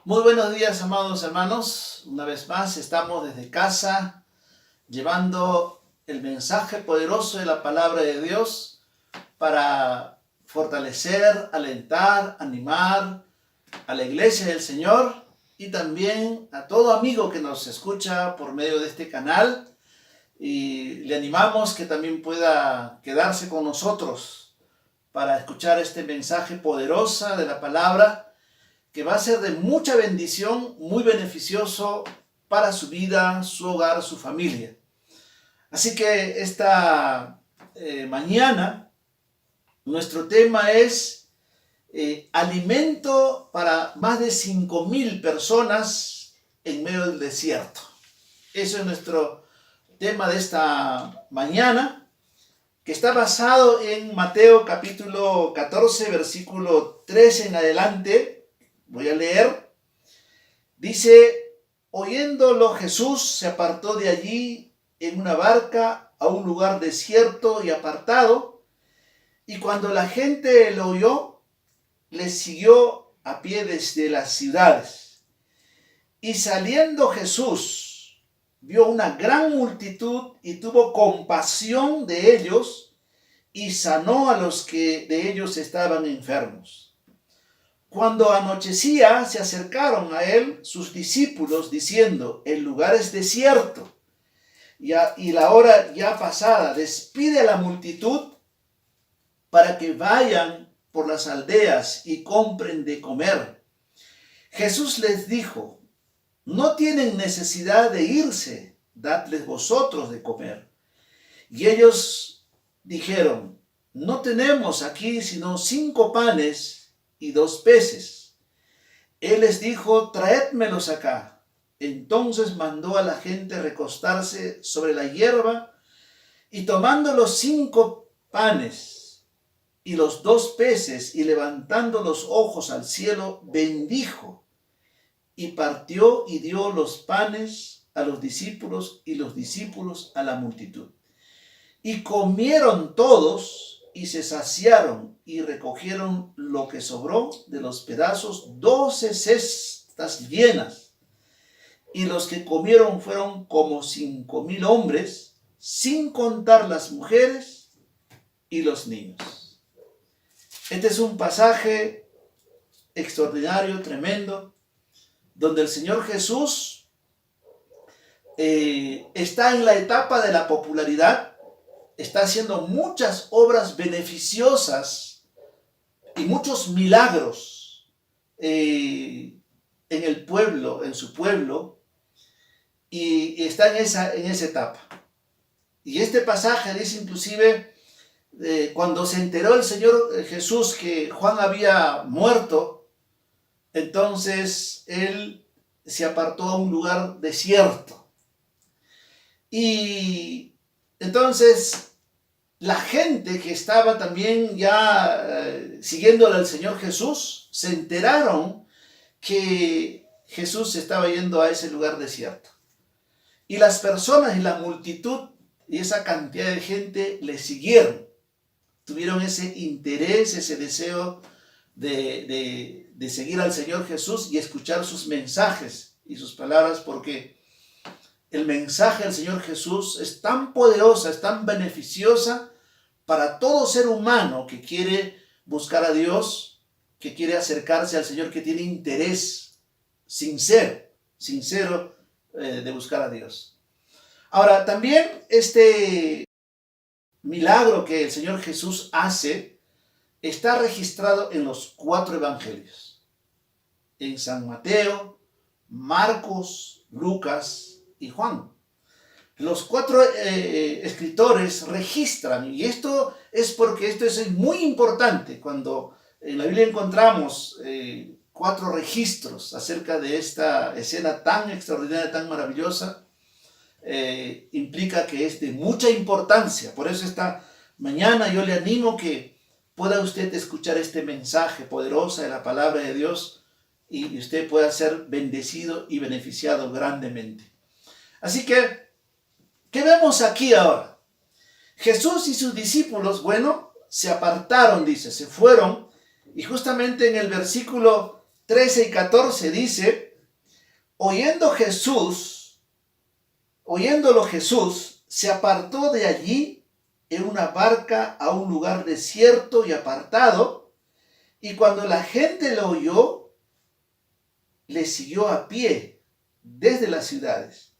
Muy buenos días, amados hermanos. Una vez más estamos desde casa llevando el mensaje poderoso de la palabra de Dios para fortalecer, alentar, animar a la iglesia del Señor y también a todo amigo que nos escucha por medio de este canal. Y le animamos que también pueda quedarse con nosotros para escuchar este mensaje poderoso de la palabra, que va a ser de mucha bendición, muy beneficioso para su vida, su hogar, su familia. Así que esta mañana nuestro tema es alimento para más de 5,000 personas en medio del desierto. Eso es nuestro tema de esta mañana, que está basado en Mateo capítulo 14, versículo 13 en adelante. Voy a leer. Dice: oyéndolo Jesús se apartó de allí en una barca a un lugar desierto y apartado, y cuando la gente lo oyó, le siguió a pie desde las ciudades. Y saliendo Jesús, vio una gran multitud y tuvo compasión de ellos y sanó a los que de ellos estaban enfermos. Cuando anochecía, se acercaron a él sus discípulos diciendo: el lugar es desierto y la hora ya pasada. Despide a la multitud para que vayan por las aldeas y compren de comer. Jesús les dijo: no tienen necesidad de irse, dadles vosotros de comer. Y ellos dijeron: no tenemos aquí sino 5 panes y 2 peces. Él les dijo: traédmelos acá. Entonces mandó a la gente recostarse sobre la hierba, y tomando los 5 panes y los 2 peces, y levantando los ojos al cielo, bendijo, y partió y dio los panes a los discípulos, y los discípulos a la multitud. Y comieron todos, y se saciaron, y recogieron lo que sobró de los pedazos, 12 cestas llenas. Y los que comieron fueron como 5,000 hombres, sin contar las mujeres y los niños. Este es un pasaje extraordinario, tremendo, donde el Señor Jesús está en la etapa de la popularidad. Está haciendo muchas obras beneficiosas y muchos milagros en el pueblo, en su pueblo, y está en esa etapa. Y este pasaje dice inclusive, cuando se enteró el Señor Jesús que Juan había muerto, entonces él se apartó a un lugar desierto. Y entonces la gente que estaba también ya siguiéndole al Señor Jesús, se enteraron que Jesús estaba yendo a ese lugar desierto. Y las personas y la multitud y esa cantidad de gente le siguieron. Tuvieron ese interés, ese deseo de seguir al Señor Jesús y escuchar sus mensajes y sus palabras, porque el mensaje del Señor Jesús es tan poderosa, es tan beneficiosa para todo ser humano que quiere buscar a Dios, que quiere acercarse al Señor, que tiene interés sincero de buscar a Dios. Ahora, también este milagro que el Señor Jesús hace está registrado en los 4 evangelios: en San Mateo, Marcos, Lucas y Juan. Los 4 escritores registran, y esto es porque esto es muy importante. Cuando en la Biblia encontramos 4 registros acerca de esta escena tan extraordinaria, tan maravillosa, implica que es de mucha importancia. Por eso esta mañana yo le animo que pueda usted escuchar este mensaje poderoso de la palabra de Dios y usted pueda ser bendecido y beneficiado grandemente. Así que, ¿qué vemos aquí ahora? Jesús y sus discípulos, se apartaron, dice, se fueron, y justamente en el versículo 13 y 14 dice, oyéndolo Jesús, se apartó de allí en una barca a un lugar desierto y apartado, y cuando la gente lo oyó, le siguió a pie desde las ciudades.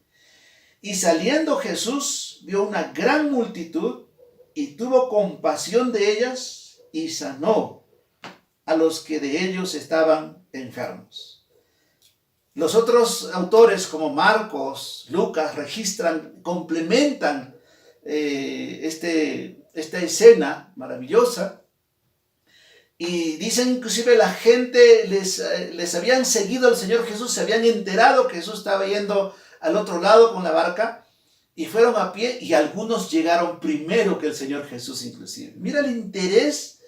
Y saliendo Jesús vio una gran multitud y tuvo compasión de ellas y sanó a los que de ellos estaban enfermos. Los otros autores como Marcos, Lucas registran, complementan esta escena maravillosa y dicen inclusive la gente les habían seguido al Señor Jesús, se habían enterado que Jesús estaba yendo al otro lado con la barca y fueron a pie y algunos llegaron primero que el Señor Jesús inclusive. Mira el interés,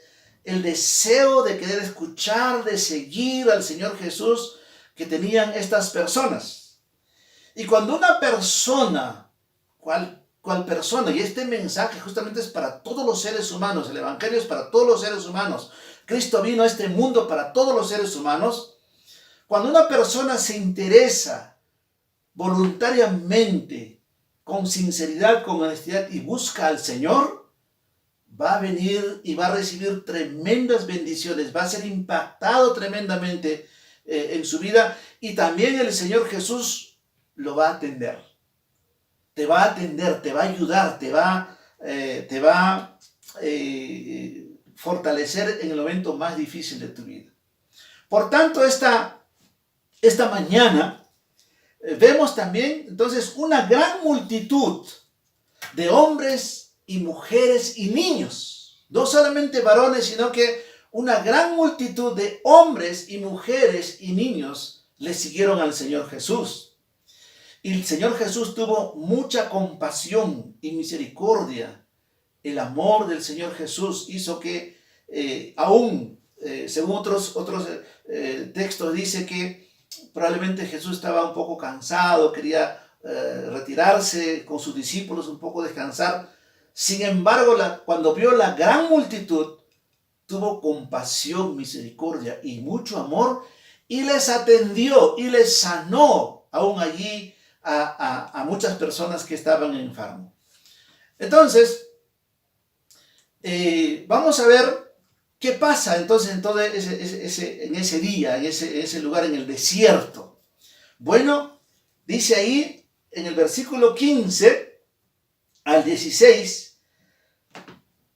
el deseo de querer escuchar, de seguir al Señor Jesús que tenían estas personas. Y cuando una persona, ¿cuál persona? Y este mensaje justamente es para todos los seres humanos, el Evangelio es para todos los seres humanos. Cristo vino a este mundo para todos los seres humanos. Cuando una persona se interesa voluntariamente, con sinceridad, con honestidad y busca al Señor, va a venir y va a recibir tremendas bendiciones, va a ser impactado tremendamente en su vida y también el Señor Jesús lo va a atender. Te va a atender, te va a ayudar, te va a fortalecer en el momento más difícil de tu vida. Por tanto, esta mañana vemos también entonces una gran multitud de hombres y mujeres y niños, no solamente varones, sino que una gran multitud de hombres y mujeres y niños le siguieron al Señor Jesús. Y el Señor Jesús tuvo mucha compasión y misericordia. El amor del Señor Jesús hizo que según otros textos, dice que probablemente Jesús estaba un poco cansado, quería retirarse con sus discípulos, un poco descansar. Sin embargo, cuando vio la gran multitud, tuvo compasión, misericordia y mucho amor y les atendió y les sanó aún allí a muchas personas que estaban enfermos. Entonces, vamos a ver qué pasa entonces en todo en ese día, en ese lugar, en el desierto. Bueno, dice ahí en el versículo 15 al 16,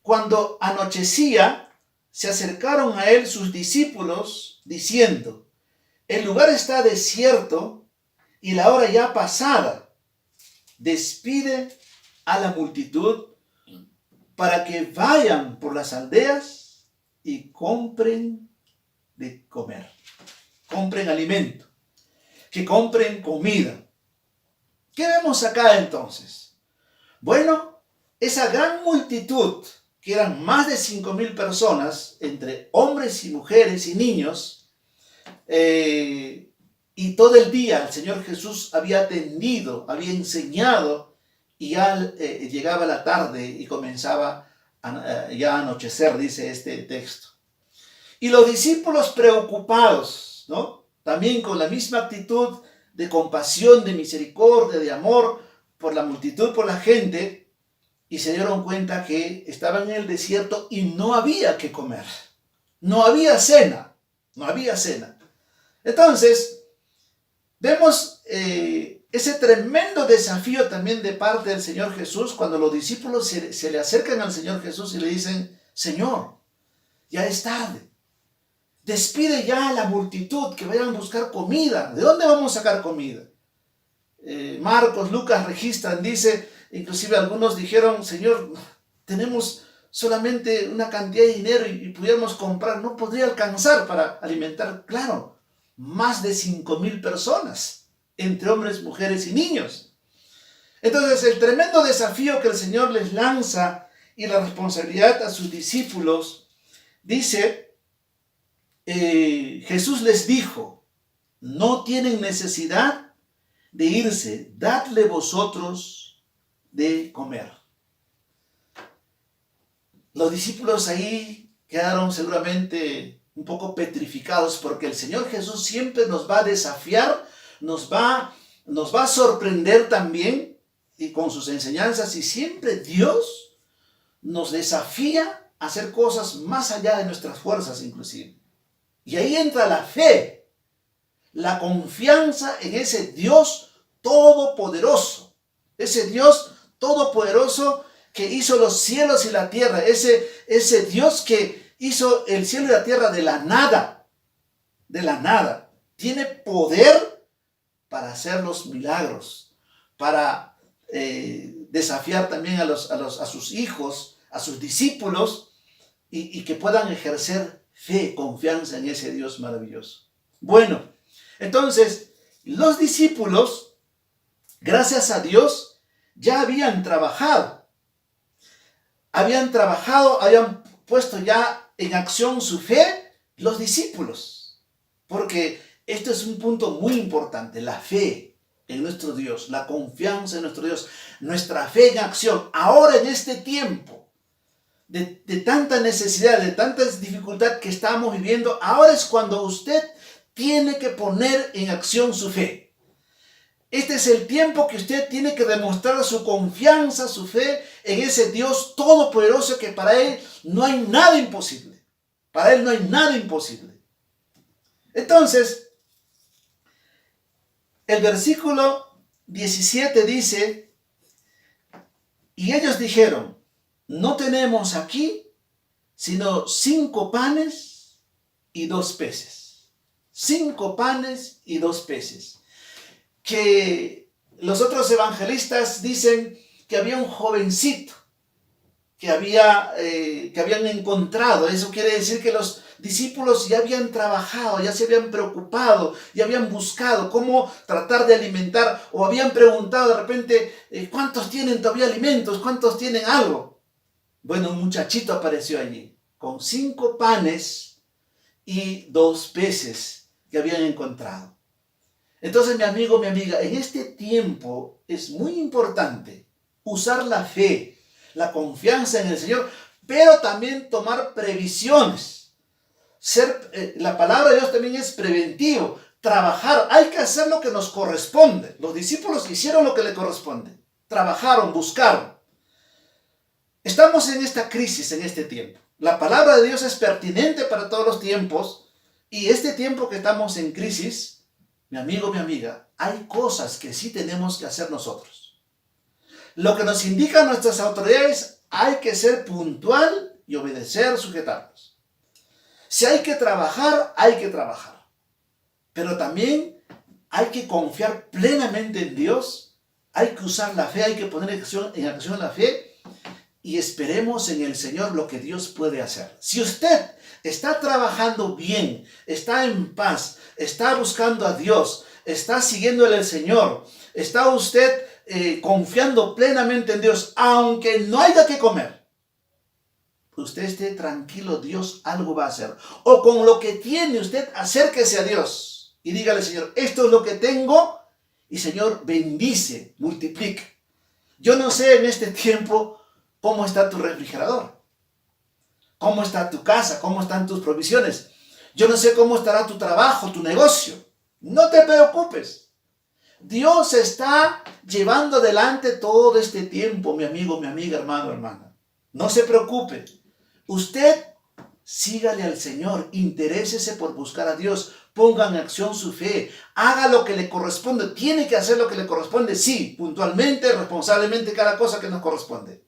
cuando anochecía, se acercaron a él sus discípulos diciendo, el lugar está desierto y la hora ya pasada. Despide a la multitud para que vayan por las aldeas y compren de comer. Compren alimento, que compren comida. ¿Qué vemos acá entonces? Bueno, esa gran multitud, que eran más de 5,000 personas, entre hombres y mujeres y niños, y todo el día el Señor Jesús había atendido, había enseñado, y ya llegaba la tarde y comenzaba ya a anochecer, dice este texto. Y los discípulos preocupados, ¿no? También con la misma actitud de compasión, de misericordia, de amor por la multitud, por la gente, y se dieron cuenta que estaban en el desierto y no había que comer. No había cena. Entonces, vemos ese tremendo desafío también de parte del Señor Jesús cuando los discípulos se le acercan al Señor Jesús y le dicen, Señor, ya es tarde. Despide ya a la multitud que vayan a buscar comida. ¿De dónde vamos a sacar comida? Marcos, Lucas registran, dice, inclusive algunos dijeron, Señor, tenemos solamente una cantidad de dinero y pudiéramos comprar, no podría alcanzar para alimentar, claro, más de 5,000 personas, entre hombres, mujeres y niños. Entonces, el tremendo desafío que el Señor les lanza y la responsabilidad a sus discípulos, dice, Jesús les dijo, no tienen necesidad de irse, dadle vosotros de comer. Los discípulos ahí quedaron seguramente un poco petrificados, porque el Señor Jesús siempre nos va a desafiar, nos va a sorprender también y con sus enseñanzas, y siempre Dios nos desafía a hacer cosas más allá de nuestras fuerzas inclusive. Y ahí entra la fe, la confianza en ese Dios todopoderoso, ese Dios todopoderoso que hizo los cielos y la tierra, ese Dios que hizo el cielo y la tierra de la nada, tiene poder para hacer los milagros, para desafiar también a sus hijos, a sus discípulos, y que puedan ejercer fe, confianza en ese Dios maravilloso. Bueno, entonces, los discípulos, gracias a Dios, ya habían trabajado, habían puesto ya en acción su fe, los discípulos, porque esto es un punto muy importante, la fe en nuestro Dios, la confianza en nuestro Dios, nuestra fe en acción. Ahora en este tiempo de tanta necesidad, de tanta dificultad que estamos viviendo, ahora es cuando usted tiene que poner en acción su fe. Este es el tiempo que usted tiene que demostrar su confianza, su fe en ese Dios todopoderoso, que para Él no hay nada imposible. Para Él no hay nada imposible. Entonces, el versículo 17 dice: y ellos dijeron, no tenemos aquí sino 5 panes y 2 peces. 5 panes y 2 peces. Que los otros evangelistas dicen que había un jovencito que habían encontrado. Eso quiere decir que los discípulos ya habían trabajado, ya se habían preocupado, ya habían buscado cómo tratar de alimentar, o habían preguntado de repente, ¿cuántos tienen todavía alimentos? ¿Cuántos tienen algo? Bueno, un muchachito apareció allí con 5 panes y 2 peces que habían encontrado. Entonces, mi amigo, mi amiga, en este tiempo es muy importante usar la fe, la confianza en el Señor, pero también tomar previsiones. La palabra de Dios también es preventivo. Trabajar, hay que hacer lo que nos corresponde. Los discípulos hicieron lo que les corresponde. Trabajaron, buscaron. Estamos en esta crisis, en este tiempo. La palabra de Dios es pertinente para todos los tiempos, y este tiempo que estamos en crisis, mi amigo, mi amiga, hay cosas que sí tenemos que hacer nosotros. Lo que nos indican nuestras autoridades, hay que ser puntual y obedecer, sujetarnos. Si hay que trabajar, hay que trabajar. Pero también hay que confiar plenamente en Dios, hay que usar la fe, hay que poner en acción la fe, y esperemos en el Señor lo que Dios puede hacer. Si usted está trabajando bien, está en paz, está buscando a Dios, está siguiéndole al Señor, está usted confiando plenamente en Dios, aunque no haya que comer, usted esté tranquilo, Dios algo va a hacer. O con lo que tiene usted, acérquese a Dios y dígale: Señor, esto es lo que tengo, y Señor, bendice, multiplica. Yo no sé en este tiempo cómo está tu refrigerador, cómo está tu casa, cómo están tus provisiones. Yo no sé cómo estará tu trabajo, tu negocio. No te preocupes. Dios está llevando adelante todo este tiempo, mi amigo, mi amiga, hermano, hermana. No se preocupe. Usted sígale al Señor, interésese por buscar a Dios, ponga en acción su fe, haga lo que le corresponde. Tiene que hacer lo que le corresponde, sí, puntualmente, responsablemente, cada cosa que nos corresponde.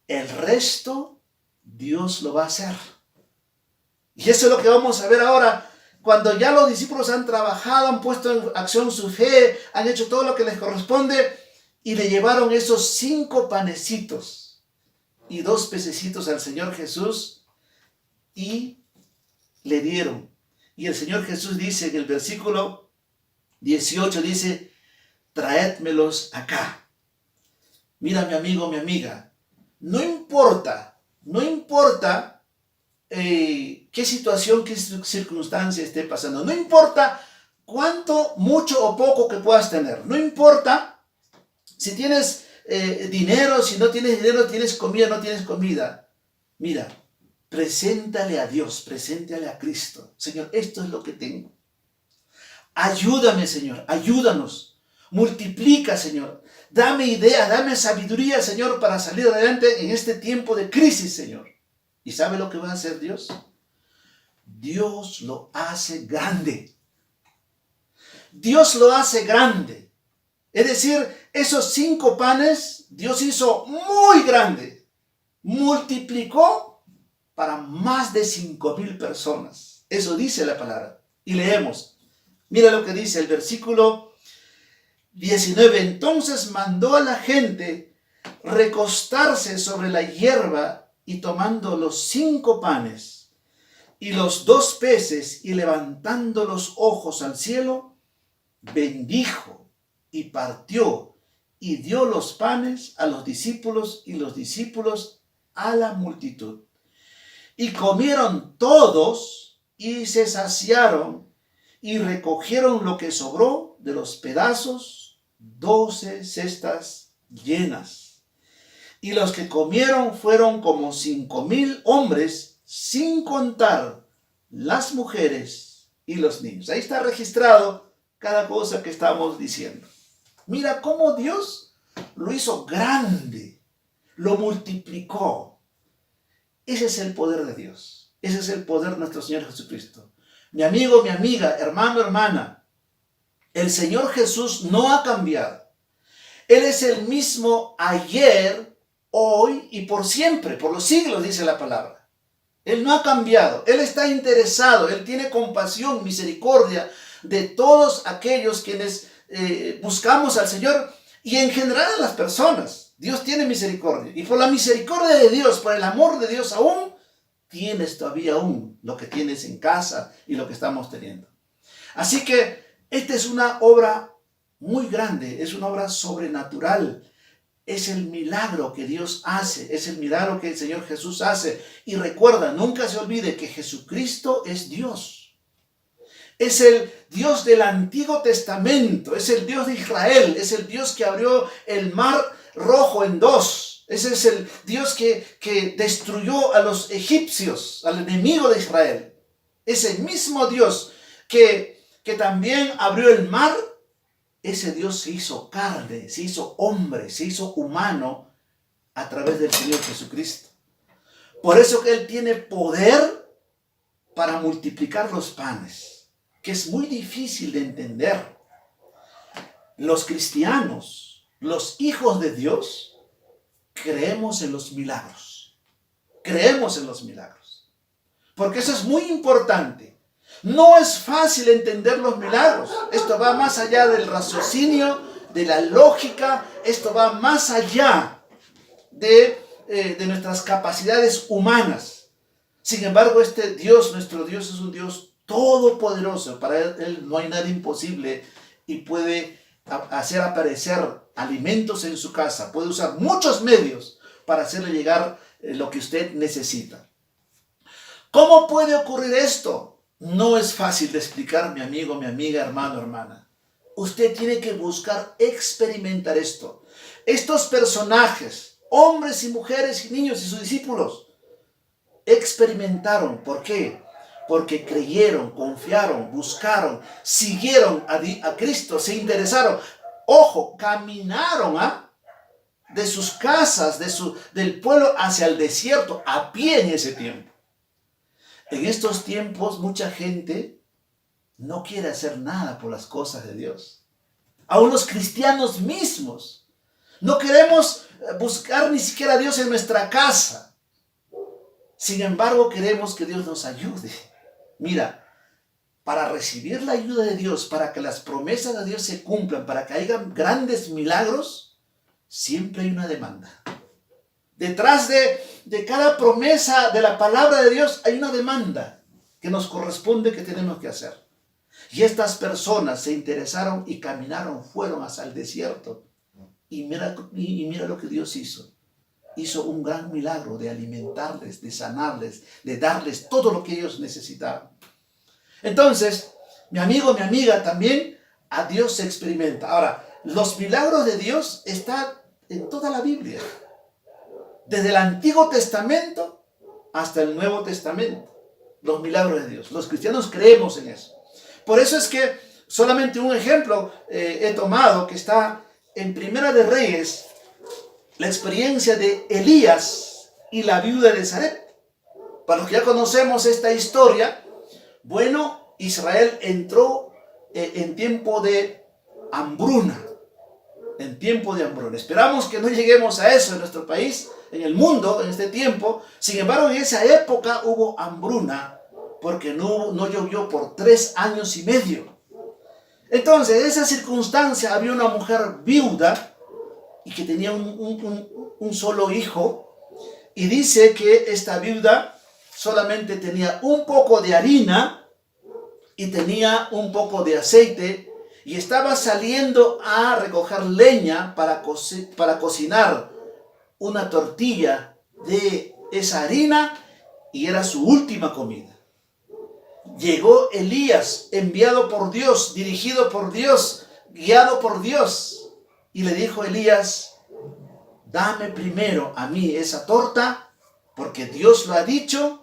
El resto, Dios lo va a hacer. Y eso es lo que vamos a ver ahora, cuando ya los discípulos han trabajado, han puesto en acción su fe, han hecho todo lo que les corresponde, y le llevaron esos 5 panecitos y 2 pececitos al Señor Jesús, y le dieron. Y el Señor Jesús dice en el versículo 18, dice: traédmelos acá. Mira, mi amigo, mi amiga, no importa qué situación, qué circunstancia esté pasando, no importa cuánto, mucho o poco que puedas tener, no importa si tienes dinero, si no tienes dinero, tienes comida, no tienes comida. Mira, Preséntale a Dios, preséntale a Cristo. Señor, esto es lo que tengo. Ayúdame, Señor, ayúdanos. Multiplica, Señor. Dame ideas, dame sabiduría, Señor, para salir adelante en este tiempo de crisis, Señor. ¿Y sabe lo que va a hacer Dios? Dios lo hace grande. Dios lo hace grande. Es decir, esos 5 panes Dios hizo muy grande. Multiplicó para más de 5,000 personas. Eso dice la palabra. Y leemos. Mira lo que dice el versículo 19. Entonces mandó a la gente recostarse sobre la hierba y tomando los 5 panes y los 2 peces y levantando los ojos al cielo, bendijo y partió y dio los panes a los discípulos y los discípulos a la multitud. Y comieron todos y se saciaron y recogieron lo que sobró de los pedazos, 12 cestas llenas. Y los que comieron fueron como 5,000 hombres, sin contar las mujeres y los niños. Ahí está registrado cada cosa que estamos diciendo. Mira cómo Dios lo hizo grande, lo multiplicó. Ese es el poder de Dios. Ese es el poder de nuestro Señor Jesucristo. Mi amigo, mi amiga, hermano, hermana, el Señor Jesús no ha cambiado. Él es el mismo ayer, hoy y por siempre, por los siglos, dice la palabra. Él no ha cambiado. Él está interesado. Él tiene compasión, misericordia de todos aquellos quienes buscamos al Señor y en general a las personas. Dios tiene misericordia. Y por la misericordia de Dios, por el amor de Dios aún, tienes todavía aún lo que tienes en casa y lo que estamos teniendo. Así que esta es una obra muy grande, es una obra sobrenatural. Es el milagro que Dios hace, es el milagro que el Señor Jesús hace. Y recuerda, nunca se olvide que Jesucristo es Dios. Es el Dios del Antiguo Testamento, es el Dios de Israel, es el Dios que abrió el mar Rojo en 2. Ese es el Dios que destruyó a los egipcios, al enemigo de Israel. Ese mismo Dios que también abrió el mar, ese Dios se hizo carne, se hizo hombre, se hizo humano a través del Señor Jesucristo. Por eso que Él tiene poder para multiplicar los panes, que es muy difícil de entender. Los cristianos, los hijos de Dios, creemos en los milagros. Creemos en los milagros. Porque eso es muy importante. No es fácil entender los milagros. Esto va más allá del raciocinio, de la lógica. Esto va más allá de nuestras capacidades humanas. Sin embargo, este Dios, nuestro Dios, es un Dios todopoderoso. Para Él no hay nada imposible y puede hacer aparecer alimentos en su casa. Puede usar muchos medios para hacerle llegar lo que usted necesita. ¿Cómo puede ocurrir esto? No es fácil de explicar, mi amigo, mi amiga, hermano, hermana. Usted tiene que buscar experimentar esto. Estos personajes, hombres y mujeres y niños y sus discípulos, experimentaron. ¿Por qué? Porque creyeron, confiaron, buscaron, siguieron a Cristo, se interesaron. Ojo, caminaron de sus casas, del pueblo hacia el desierto, a pie en ese tiempo. En estos tiempos mucha gente no quiere hacer nada por las cosas de Dios. Aún los cristianos mismos no queremos buscar ni siquiera a Dios en nuestra casa. Sin embargo, queremos que Dios nos ayude. Mira, para recibir la ayuda de Dios, para que las promesas de Dios se cumplan, para que haya grandes milagros, siempre hay una demanda. Detrás de cada promesa de la palabra de Dios hay una demanda que nos corresponde, que tenemos que hacer. Y estas personas se interesaron y caminaron, fueron hasta el desierto. Y mira lo que Dios hizo. Hizo un gran milagro de alimentarles, de sanarles, de darles todo lo que ellos necesitaban. Entonces, mi amigo, mi amiga, también a Dios se experimenta. Ahora, los milagros de Dios están en toda la Biblia. Desde el Antiguo Testamento hasta el Nuevo Testamento. Los milagros de Dios. Los cristianos creemos en eso. Por eso es que solamente un ejemplo he tomado que está en Primera de Reyes, la experiencia de Elías y la viuda de Sarepta. Para los que ya conocemos esta historia, bueno, Israel entró en tiempo de hambruna. En tiempo de hambruna. Esperamos que no lleguemos a eso en nuestro país, en el mundo, en este tiempo. Sin embargo, en esa época hubo hambruna porque no llovió por 3 años y medio. Entonces, en esa circunstancia había una mujer viuda y que tenía un solo hijo. Y dice que esta viuda solamente tenía un poco de harina y tenía un poco de aceite y estaba saliendo a recoger leña para cocinar una tortilla de esa harina y era su última comida. Llegó Elías, enviado por Dios, dirigido por Dios, guiado por Dios, y le dijo a Elías: dame primero a mí esa torta, porque Dios lo ha dicho.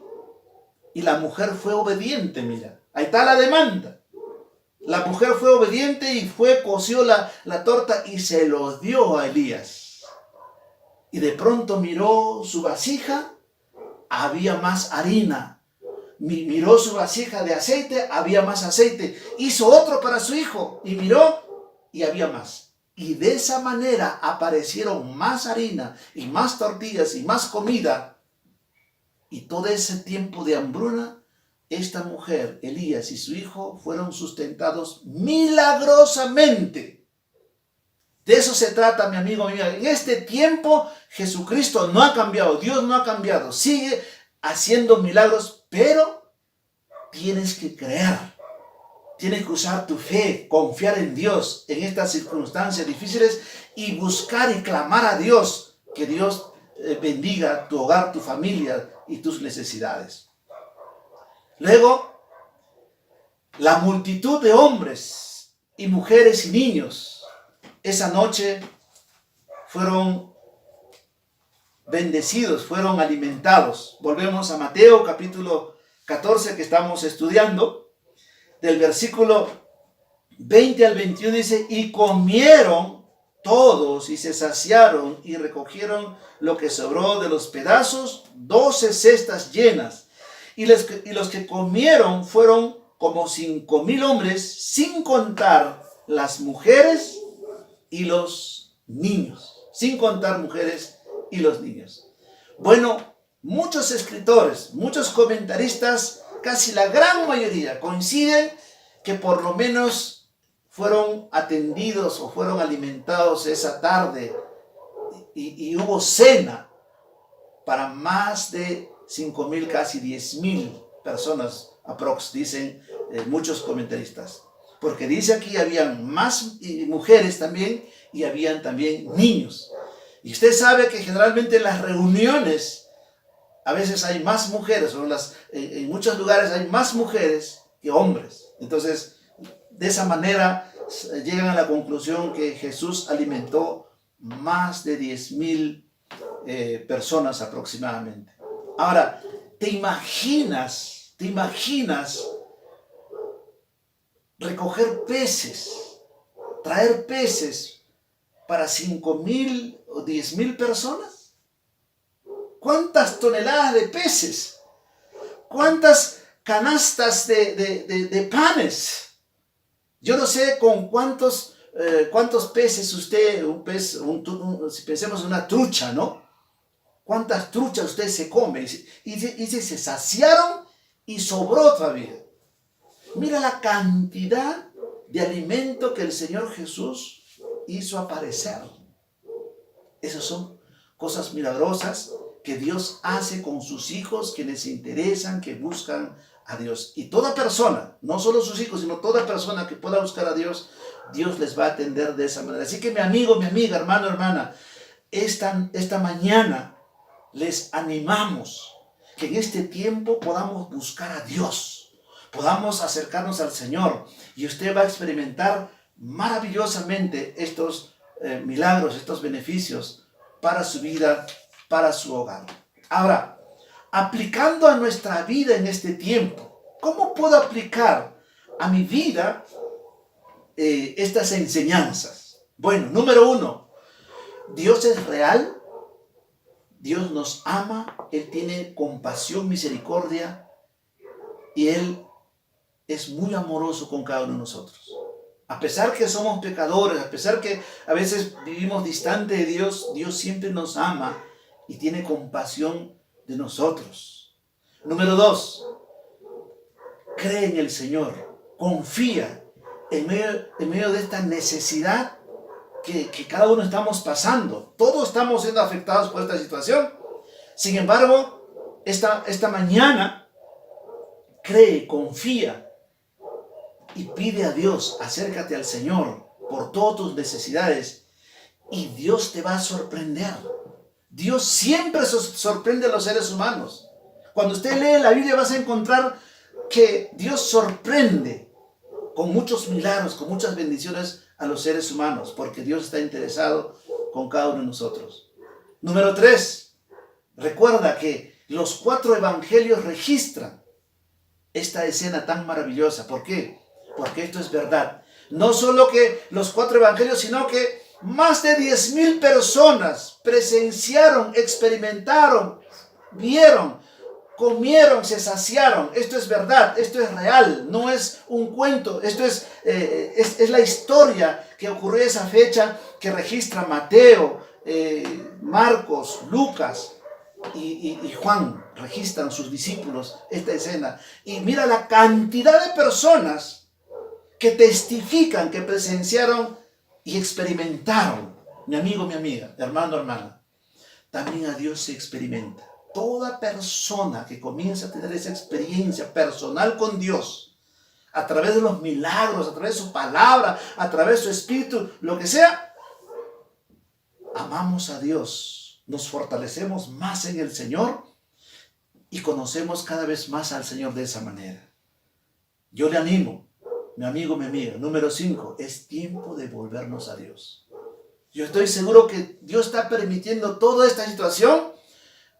Y la mujer fue obediente, mira, ahí está la demanda. La mujer fue obediente y coció la torta y se lo dio a Elías. Y de pronto miró su vasija, había más harina. Miró su vasija de aceite, había más aceite. Hizo otro para su hijo y miró y había más. Y de esa manera aparecieron más harina y más tortillas y más comida. Y todo ese tiempo de hambruna, esta mujer, Elías y su hijo fueron sustentados milagrosamente. De eso se trata, mi amigo, mi amiga. En este tiempo Jesucristo no ha cambiado, Dios no ha cambiado. Sigue haciendo milagros, pero tienes que creer. Tienes que usar tu fe, confiar en Dios en estas circunstancias difíciles y buscar y clamar a Dios, que Dios bendiga tu hogar, tu familia y tus necesidades. Luego, la multitud de hombres y mujeres y niños esa noche fueron bendecidos, fueron alimentados. Volvemos a Mateo capítulo 14 que estamos estudiando. Del versículo 20 al 21 dice: y comieron todos y se saciaron y recogieron lo que sobró de los pedazos, 12 cestas llenas. Y los que comieron fueron como 5,000 hombres, sin contar las mujeres y los niños. Sin contar mujeres y los niños. Bueno, muchos escritores, muchos comentaristas, casi la gran mayoría coinciden que por lo menos fueron atendidos o fueron alimentados esa tarde y hubo cena para más de 5,000, casi 10,000 personas aprox, dicen muchos comentaristas. Porque dice aquí habían más mujeres también y habían también niños. Y usted sabe que generalmente en las reuniones a veces hay más mujeres, o en muchos lugares hay más mujeres que hombres. Entonces, de esa manera llegan a la conclusión que Jesús alimentó más de 10,000 personas aproximadamente. Ahora, ¿te imaginas recoger peces, traer peces para 5,000 o 10,000 personas? ¿Cuántas toneladas de peces? ¿Cuántas canastas de panes? Yo no sé con cuántos peces usted, si pensemos en una trucha, ¿no? ¿Cuántas truchas usted se come? Y se saciaron y sobró todavía. Mira la cantidad de alimento que el Señor Jesús hizo aparecer. Esas son cosas milagrosas que Dios hace con sus hijos, quienes se interesan, que buscan a Dios. Y toda persona, no solo sus hijos, sino toda persona que pueda buscar a Dios, Dios les va a atender de esa manera. Así que mi amigo, mi amiga, hermano, hermana, esta mañana les animamos que en este tiempo podamos buscar a Dios, podamos acercarnos al Señor y usted va a experimentar maravillosamente estos milagros, estos beneficios para su vida, para su hogar. Ahora, aplicando a nuestra vida en este tiempo. ¿Cómo puedo aplicar a mi vida estas enseñanzas? Bueno, número 1, Dios es real, Dios nos ama, Él tiene compasión, misericordia y Él es muy amoroso con cada uno de nosotros. A pesar que somos pecadores, a pesar que a veces vivimos distante de Dios, Dios siempre nos ama y tiene compasión de nosotros. Número 2, cree en el Señor, confía en medio de esta necesidad que cada uno estamos pasando. Todos estamos siendo afectados por esta situación. Sin embargo, esta mañana, cree, confía y pide a Dios, acércate al Señor por todas tus necesidades y Dios te va a sorprender. Dios siempre sorprende a los seres humanos. Cuando usted lee la Biblia vas a encontrar que Dios sorprende con muchos milagros, con muchas bendiciones a los seres humanos, porque Dios está interesado con cada uno de nosotros. Número 3, recuerda que los 4 evangelios registran esta escena tan maravillosa. ¿Por qué? Porque esto es verdad. No solo que los 4 evangelios, sino que más de 10,000 personas presenciaron, experimentaron, vieron, comieron, se saciaron. Esto es verdad, esto es real, no es un cuento. Esto es la historia que ocurrió esa fecha que registra Mateo, Marcos, Lucas y Juan. Registran sus discípulos esta escena. Y mira la cantidad de personas que testifican, que presenciaron y experimentaron. Mi amigo, mi amiga, hermano, hermana, también a Dios se experimenta. Toda persona que comienza a tener esa experiencia personal con Dios, a través de los milagros, a través de su palabra, a través de su espíritu, lo que sea, amamos a Dios, nos fortalecemos más en el Señor y conocemos cada vez más al Señor de esa manera. Yo le animo, mi amigo, mi amiga. Número 5, es tiempo de volvernos a Dios. Yo estoy seguro que Dios está permitiendo toda esta situación.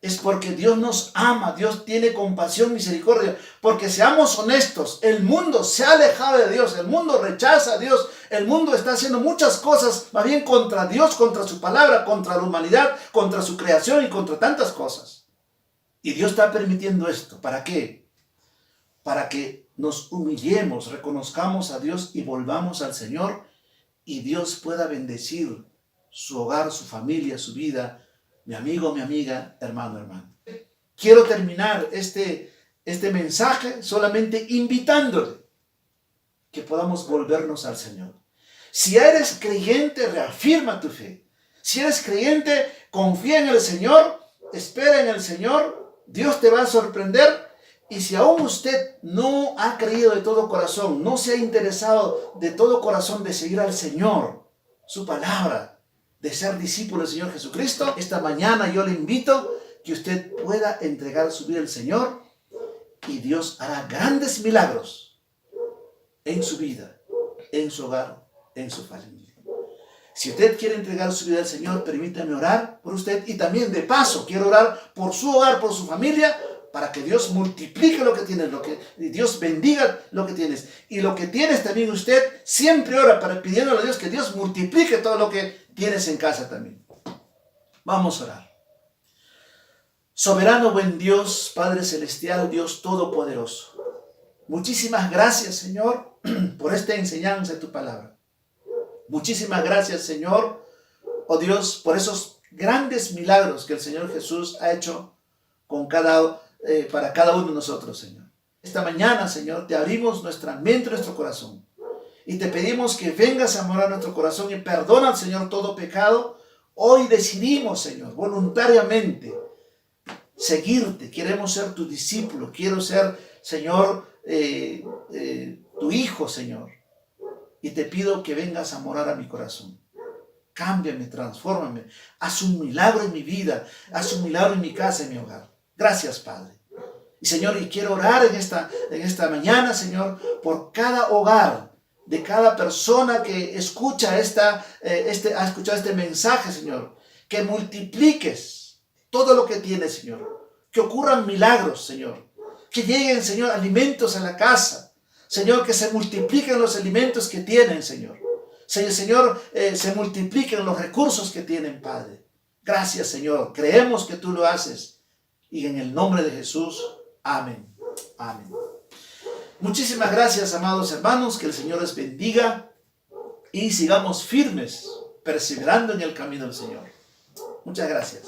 Es porque Dios nos ama, Dios tiene compasión, misericordia. Porque seamos honestos, el mundo se ha alejado de Dios, el mundo rechaza a Dios, el mundo está haciendo muchas cosas, más bien contra Dios, contra su palabra, contra la humanidad, contra su creación y contra tantas cosas. Y Dios está permitiendo esto. ¿Para qué? Para que nos humillemos, reconozcamos a Dios y volvamos al Señor y Dios pueda bendecir su hogar, su familia, su vida. Mi amigo, mi amiga, hermano, hermano. Quiero terminar este mensaje solamente invitándole que podamos volvernos al Señor. Si eres creyente, reafirma tu fe. Si eres creyente, confía en el Señor, espera en el Señor, Dios te va a sorprender. Y si aún usted no ha creído de todo corazón, no se ha interesado de todo corazón de seguir al Señor, su palabra, de ser discípulo del Señor Jesucristo, esta mañana yo le invito que usted pueda entregar su vida al Señor y Dios hará grandes milagros en su vida, en su hogar, en su familia. Si usted quiere entregar su vida al Señor, permítame orar por usted y también de paso quiero orar por su hogar, por su familia, para que Dios multiplique lo que tienes, Dios bendiga lo que tienes. Y lo que tienes también usted, siempre ora pidiéndole a Dios que Dios multiplique todo lo que tienes en casa también. Vamos a orar. Soberano buen Dios, Padre Celestial, Dios Todopoderoso. Muchísimas gracias, Señor, por esta enseñanza de tu palabra. Muchísimas gracias, Señor, oh Dios, por esos grandes milagros que el Señor Jesús ha hecho para cada uno de nosotros, Señor. Esta mañana, Señor, te abrimos nuestra mente, nuestro corazón. Y te pedimos que vengas a morar en nuestro corazón y perdona, Señor, todo pecado. Hoy decidimos, Señor, voluntariamente seguirte. Queremos ser tu discípulo. Quiero ser, Señor, tu hijo, Señor. Y te pido que vengas a morar a mi corazón. Cámbiame, transfórmame. Haz un milagro en mi vida. Haz un milagro en mi casa, en mi hogar. Gracias, Padre. Y Señor, y quiero orar en esta mañana, Señor, por cada hogar, de cada persona que escucha ha escuchado este mensaje, Señor. Que multipliques todo lo que tienes, Señor. que ocurran milagros, Señor. Que lleguen, Señor, alimentos a la casa. Señor, que se multipliquen los alimentos que tienen, Señor. Señor, se multipliquen los recursos que tienen, Padre. Gracias, Señor. Creemos que tú lo haces. Y en el nombre de Jesús, amén. Amén. Muchísimas gracias, amados hermanos. Que el Señor les bendiga y sigamos firmes, perseverando en el camino del Señor. Muchas gracias.